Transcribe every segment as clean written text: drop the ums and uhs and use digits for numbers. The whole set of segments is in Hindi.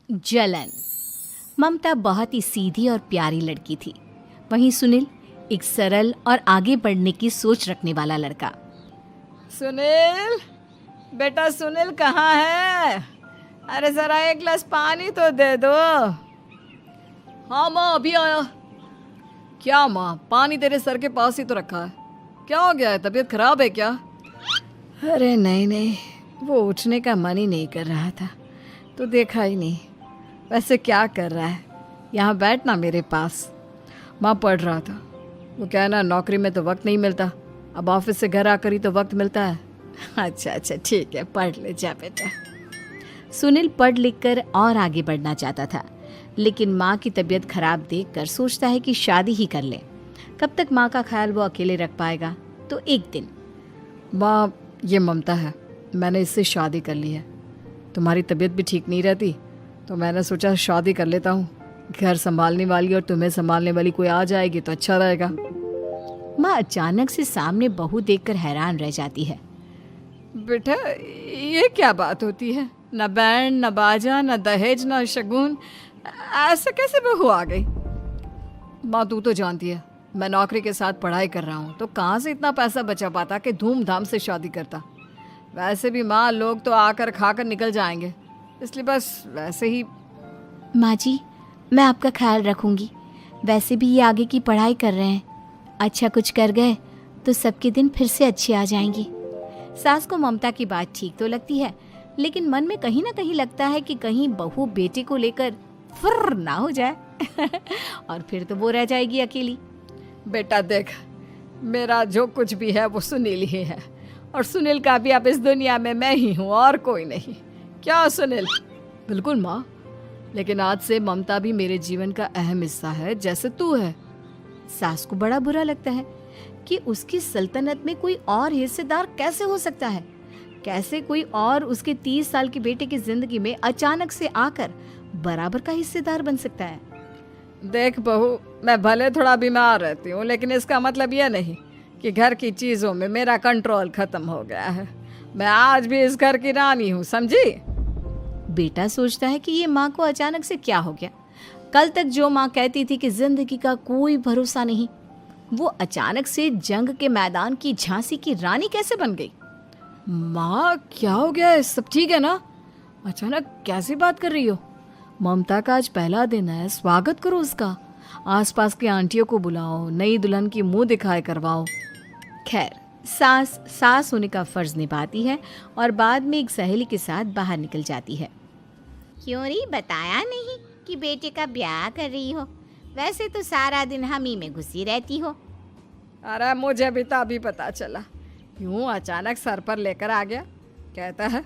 जलन। ममता बहुत ही सीधी और प्यारी लड़की थी, वहीं सुनील एक सरल और आगे बढ़ने की सोच रखने वाला लड़का। सुनील, बेटा सुनील कहाँ है? अरे जरा एक गिलास पानी तो दे दो। हाँ माँ, अभी आया। क्या माँ, पानी तेरे सर के पास ही तो रखा है, क्या हो गया है? तबीयत खराब है क्या? अरे नहीं नहीं, वो उठने का मन ही नहीं कर रहा था तो देखा ही नहीं। वैसे क्या कर रहा है? यहाँ बैठना मेरे पास। माँ पढ़ रहा था। वो कहना नौकरी में तो वक्त नहीं मिलता, अब ऑफिस से घर आकर ही तो वक्त मिलता है। अच्छा अच्छा ठीक है, पढ़ ले जा बेटा। सुनील पढ़ लिख कर और आगे बढ़ना चाहता था, लेकिन माँ की तबीयत खराब देखकर सोचता है कि शादी ही कर ले। कब तक माँ का ख्याल वो अकेले रख पाएगा? तो एक दिन, माँ ये ममता है, मैंने इससे शादी कर ली है। तुम्हारी तबीयत भी ठीक नहीं रहती तो मैंने सोचा शादी कर लेता हूँ। घर संभालने वाली और तुम्हें संभालने वाली कोई आ जाएगी तो अच्छा रहेगा। माँ अचानक से सामने बहू देखकर हैरान रह जाती है। बेटा ये क्या बात होती है? न बैंड, न बाजा, न दहेज, न शगुन, ऐसे कैसे बहू आ गई? माँ तू तो जानती है मैं नौकरी के साथ पढ़ाई कर रहा हूँ, तो कहाँ से इतना पैसा बचा पाता कि धूमधाम से शादी करता। वैसे भी माँ लोग तो आकर खाकर निकल जाएंगे, इसलिए बस वैसे ही। माँ जी, मैं आपका ख्याल रखूंगी। वैसे भी ये आगे की पढ़ाई कर रहे हैं, अच्छा कुछ कर गए तो सबके दिन फिर से अच्छे आ जाएंगी। सास को ममता की बात ठीक तो लगती है, लेकिन मन में कहीं ना कहीं लगता है कि कहीं बहू बेटे को लेकर फुर्र ना हो जाए और फिर तो वो रह जाएगी अकेली। बेटा देख, मेरा जो कुछ भी है वो सुनील ही है, और सुनील का भी अब इस दुनिया में मैं ही हूँ और कोई नहीं। क्या सुनील? बिल्कुल माँ, लेकिन आज से ममता भी मेरे जीवन का अहम हिस्सा है, जैसे तू है। सास को बड़ा बुरा लगता है कि उसकी सल्तनत में कोई और हिस्सेदार कैसे हो सकता है। कैसे कोई और उसके 30 साल के बेटे की जिंदगी में अचानक से आकर बराबर का हिस्सेदार बन सकता है। देख बहू, मैं भले थोड़ा बीमार रहती हूँ, लेकिन इसका मतलब यह नहीं कि घर की चीज़ों में मेरा कंट्रोल खत्म हो गया है। मैं आज भी इस घर की रानी हूँ, समझी? बेटा सोचता है कि ये माँ को अचानक से क्या हो गया। कल तक जो माँ कहती थी कि जिंदगी का कोई भरोसा नहीं, वो अचानक से जंग के मैदान की झांसी की रानी कैसे बन गई? माँ क्या हो गया है? सब ठीक है ना? अचानक कैसी बात कर रही हो? ममता का आज पहला दिन है, स्वागत करो उसका। आसपास की आंटियों को बुलाओ, नई दुल्हन की मुंह दिखाए करवाओ। खैर, सास होने का फर्ज निभाती है और बाद में एक सहेली के साथ बाहर निकल जाती है। क्यों नहीं बताया नहीं कि बेटे का ब्याह कर रही हो? वैसे तो सारा दिन हम ही में घुसी रहती हो। अरे मुझे भी तो अभी पता चला, यूं अचानक सर पर लेकर आ गया। कहता है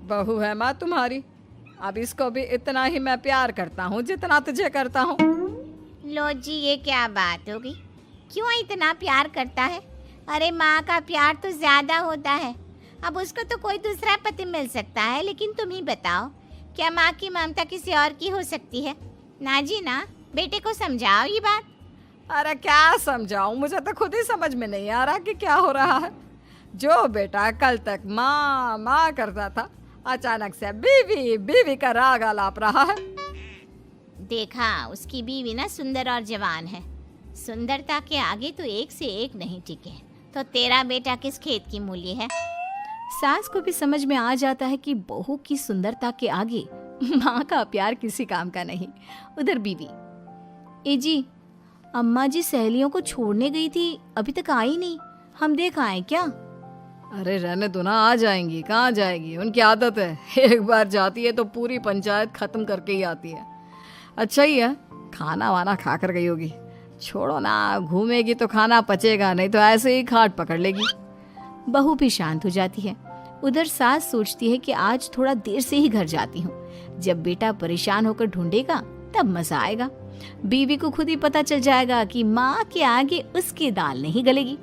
बहू है माँ तुम्हारी, अब इसको भी इतना ही मैं प्यार करता हूँ जितना तुझे करता हूँ। लो जी, ये क्या बात हो गई? क्यों इतना प्यार करता है? अरे माँ का प्यार तो ज्यादा होता है। अब उसको तो कोई दूसरा पति मिल सकता है, लेकिन तुम ही बताओ, क्या माँ की ममता किसी और की हो सकती है? ना जी ना, बेटे को समझाओ ये बात। अरे क्या समझाऊं, मुझे तो खुद ही समझ में नहीं आ रहा कि क्या हो रहा है। जो बेटा कल तक माँ माँ करता था, अचानक से बीवी बीवी का राग आलाप रहा है। देखा, उसकी बीवी ना सुंदर और जवान है। सुंदरता के आगे तो एक से एक नहीं टिके, तो तेरा बेटा किस खेत की मूली है? सास को भी समझ में आ जाता है कि बहू की सुंदरता के आगे माँ का प्यार किसी काम का नहीं। उधर बीवी, ए जी, अम्मा जी सहेलियों को छोड़ने गई थी, अभी तक आई नहीं, हम देख आए क्या? अरे रहने दो ना, आ जाएंगी। कहाँ जाएगी, उनकी आदत है, एक बार जाती है तो पूरी पंचायत खत्म करके ही आती है। अच्छा ही है, खाना वाना खा कर गई होगी। छोड़ो ना, घूमेगी तो खाना पचेगा नहीं तो ऐसे ही खाट पकड़ लेगी। बहू भी शांत हो जाती है। उधर सास सोचती है कि आज थोड़ा देर से ही घर जाती हूँ, जब बेटा परेशान होकर ढूंढेगा तब मजा आएगा। बीवी को खुद ही पता चल जाएगा कि माँ के आगे उसकी दाल नहीं गलेगी।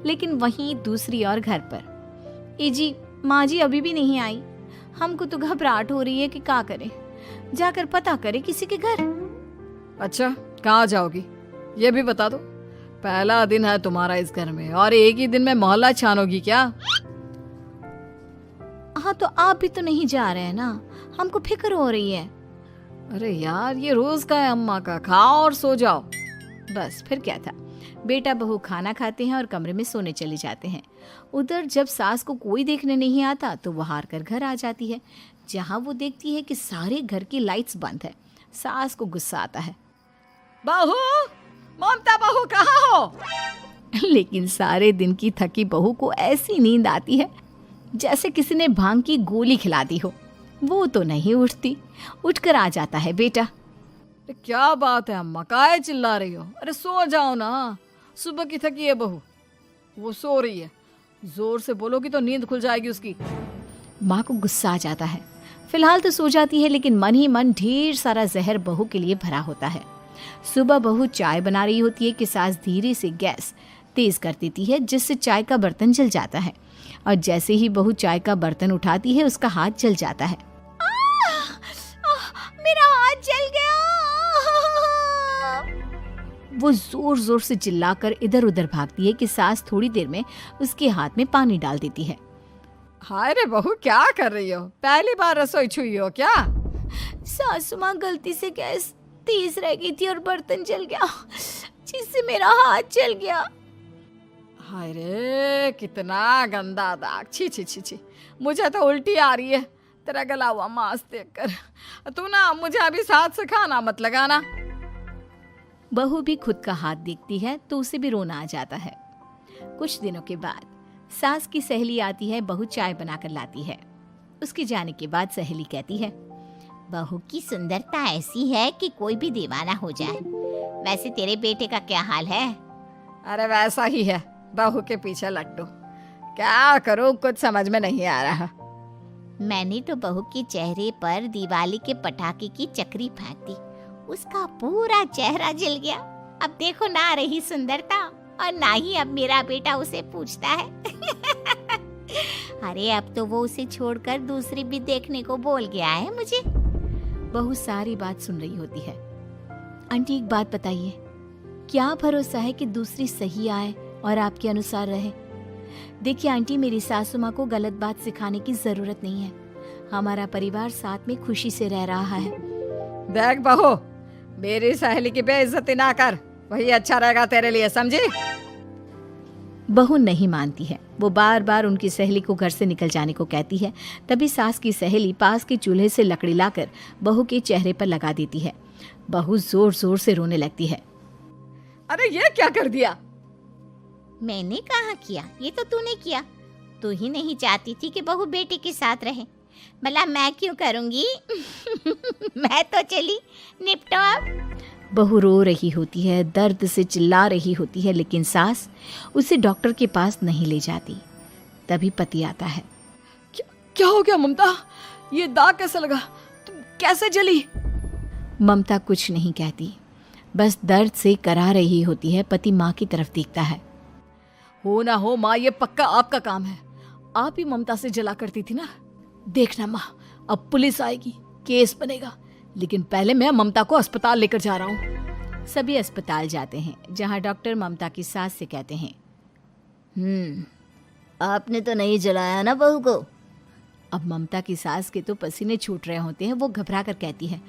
लेकिन वहीं दूसरी ओर घर पर, ए जी, माँ जी अभी भी नहीं आई, हमको तो घबराहट हो रही है कि क्या करें, जाकर पता करें किसी के घर। अच्छा, कहाँ जाओगी ये भी बता दो। पहला दिन है तुम्हारा इस घर में और एक ही दिन में मोहल्ला छानोगी क्या? हाँ, तो आप भी तो नहीं जा रहे हैं ना, हमको फिक्र हो रही है। अरे यार, ये रोज का है अम्मा का, खाओ और सो जाओ। बस फिर क्या था। बेटा बहू खाना खाते हैं और कमरे में सोने चले जाते हैं। उधर जब सास को कोई देखने नहीं आता तो वो हार कर घर आ जाती है, जहाँ वो देखती है कि सारे घर की लाइट्स बंद है। सास को गुस्सा आता है। बहू, ममता बहू कहाँ हो? लेकिन सारे दिन की थकी बहू को ऐसी नींद आती है जैसे किसी ने भांग की गोली खिला दी हो। वो तो नहीं उठती। उठकर आ जाता है बेटा। अरे क्या बात है अम्मा, काहे चिल्ला रही हो? अरे सो जाओ ना, सुबह की थकी है बहू, वो सो रही है। जोर से बोलोगी तो नींद खुल जाएगी उसकी। माँ को गुस्सा आ जाता है। फिलहाल तो सो जाती है, लेकिन मन ही मन ढेर सारा जहर बहू के लिए भरा होता है। सुबह बहू चाय बना रही होती है कि सास धीरे से गैस तेज कर देती है, जिससे चाय का बर्तन जल जाता है। और जैसे ही बहू चाय का बर्तन उठाती है उसका हाथ जल जाता है। मेरा हाथ जल गया। वो जोर जोर से चिल्लाकर इधर उधर भागती है कि सास थोड़ी देर में उसके हाथ में पानी डाल देती है। हाय रे बहू, क्या कर रही हो? पहली बार रसोई छुई हो क्या? सासू माँ गलती से गैस तेज रह गई थी और बर्तन जल गया, जिससे मेरा हाथ जल गया। हाय रे, कितना गंदा दाग। छी छी छी छी, मुझे तो उल्टी आ रही है तेरा गला हुआ मांस देखकर। तू ना मुझे अभी साथ से खाना मत लगाना। बहू भी खुद का हाथ देखती है तो उसे भी रोना आ जाता है। कुछ दिनों के बाद सास की सहेली आती है। बहू चाय बनाकर लाती है। उसके जाने के बाद सहेली कहती है, बहू की सुंदरता ऐसी है कि कोई भी दीवाना हो जाए। वैसे तेरे बेटे का क्या हाल है? अरे वैसा ही है, बहू के पीछे लट्टू। क्या करूं, कुछ समझ में नहीं आ रहा। मैंने तो बहू के चेहरे पर दिवाली के पटाखे की चक्री फेंक दी, उसका पूरा चेहरा जल गया। अब देखो ना रही सुंदरता, और ना ही अब मेरा बेटा उसे पूछता है। अरे अब तो वो उसे छोड़कर दूसरी भी देखने को बोल गया है मुझे। बहू सारी बात सुन रही होती है। आंटी एक बात बताइए, क्या भरोसा है कि दूसरी सही आए और आपके अनुसार रहे? देखिए आंटी, मेरी सासू माँ को गलत बात सिखाने की जरूरत नहीं है। हमारा परिवार साथ में खुशी से रह रहा है। देख बहू, मेरी सहेली की बेइज्जती ना कर, वही अच्छा रहेगा तेरे लिए, समझी? बहू नहीं मानती है। वो बार बार उनकी सहेली को घर से निकल जाने को कहती है। तभी सास की सहेली पास के चूल्हे से लकड़ी लाकर बहू के चेहरे पर लगा देती है। बहू जोर जोर से रोने लगती है। अरे ये क्या कर दिया? मैंने कहाँ किया, ये तो तूने किया। तू ही नहीं चाहती थी कि बहू बेटे के साथ रहे, भला मैं क्यों करूंगी? मैं तो चली, निपटो अब। बहू रो रही होती है, दर्द से चिल्ला रही होती है, लेकिन सास उसे डॉक्टर के पास नहीं ले जाती। तभी पति आता है। क्या हो गया ममता? ये दाग कैसे लगा? तुम कैसे जली? ममता कुछ नहीं कहती, बस दर्द से करा रही होती है। पति माँ की तरफ देखता है। हो ना हो माँ, ये पक्का आपका काम है। आप ही ममता से जला करती थी ना। देखना माँ, अब पुलिस आएगी, केस बनेगा, लेकिन पहले मैं ममता को अस्पताल लेकर जा रहा हूँ। सभी अस्पताल जाते हैं, जहाँ डॉक्टर ममता की सास से कहते हैं, आपने तो नहीं जलाया ना बहू को? अब ममता की सास के तो पसीने छूट रहे होते हैं। वो घबरा कर कहती है,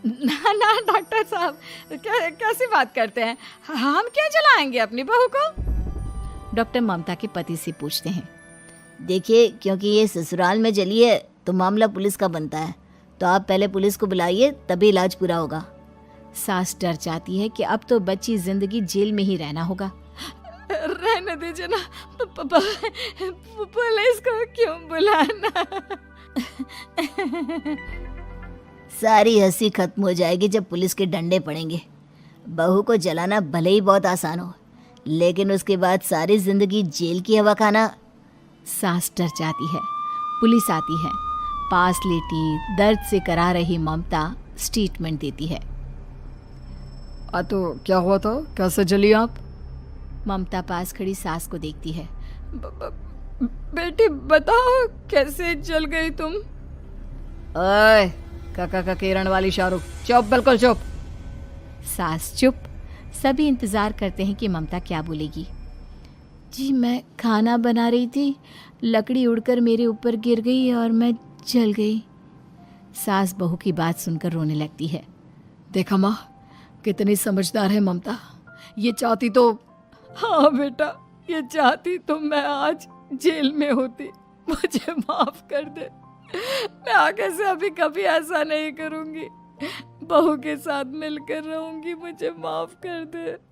ना ना डॉक्टर साहब, कैसी बात करते हैं? हम क्या जलाएंगे अपनी बहू को? डॉक्टर ममता के पति से पूछते हैं। देखिए, क्योंकि ये ससुराल में जली है तो मामला पुलिस का बनता है, तो आप पहले पुलिस को बुलाइए, तभी इलाज पूरा होगा। सास डर जाती है कि अब तो बच्ची जिंदगी जेल में ही रहना होगा। रहने दीजिए ना, पुलिस को क्यों बुलाना? सारी हंसी खत्म हो जाएगी जब पुलिस के डंडे पड़ेंगे। बहू को जलाना भले ही बहुत आसान हो, लेकिन उसके बाद सारी जिंदगी जेल की हवा खाना। सास डर जाती है। पुलिस आती है। पास लेटी दर्द से करा रही ममता स्टेटमेंट देती है। तो क्या हुआ था? कैसे जली आप? ममता पास खड़ी सास को देखती है। बेटी बताओ, कैसे जल गई तुम? ओए, काका का किरण वाली शाहरुख, चुप, बिल्कुल चुप। सास चुप। सभी इंतजार करते हैं कि ममता क्या बोलेगी। जी मैं खाना बना रही थी, लकड़ी उड़कर मेरे ऊपर गिर गई और मैं जल गई। सास बहू की बात सुनकर रोने लगती है। देखा माँ, कितनी समझदार है ममता। ये चाहती तो, हाँ बेटा, ये चाहती तो मैं आज जेल में होती। मुझे माफ कर दे। मैं आगे से अभी कभी ऐसा नहीं करूंगी। बहू के साथ मिलकर रहूंगी। मुझे माफ कर दे।